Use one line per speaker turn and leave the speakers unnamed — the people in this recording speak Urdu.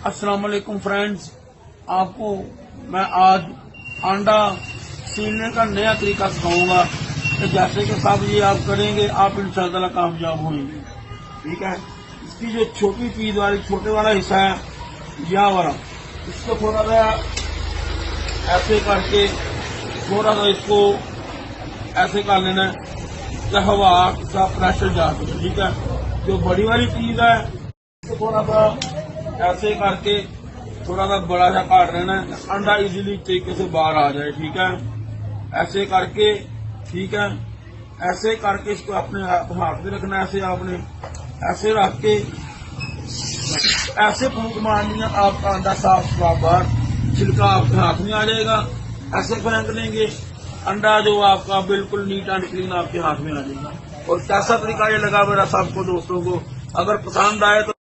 السلام علیکم فرینڈز، آپ کو میں آج انڈا سیلنے کا نیا طریقہ سکھاؤں گا کہ جیسے کہ صاحب یہ آپ کریں گے آپ انشاءاللہ کامیاب ہوئیں گے. ٹھیک ہے، اس کی جو چھوٹی چیز والی چھوٹے والا حصہ ہے یہ والا، اس کو تھوڑا سا ایسے کر کے تھوڑا سا اس کو ایسے کر لینا ہے کہ ہوا کا پریشر جا سکے. ٹھیک ہے، جو بڑی والی چیز ہے اس کو تھوڑا سا ایسے کر کے تھوڑا سا بڑا سا کاٹ لینا ہے، انڈا ایزیلی طریقے سے باہر آ جائے. ٹھیک ہے، ایسے کر کے، ٹھیک ہے، ایسے کر کے اس کو اپنے ہاتھ میں رکھنا ہے. ایسے آپ نے ایسے رکھ کے ایسے پھونک مار لیا، آپ کا انڈا صاف صاف باہر چھلکا آپ کے ہاتھ میں آ جائے گا. ایسے پھینک لیں گے انڈا جو آپ کا بالکل نیٹ اینڈ کلین آپ کے ہاتھ میں آ جائے گا. اور کیسا طریقہ یہ لگا میرا سب کو دوستوں کو اگر پسند آئے تو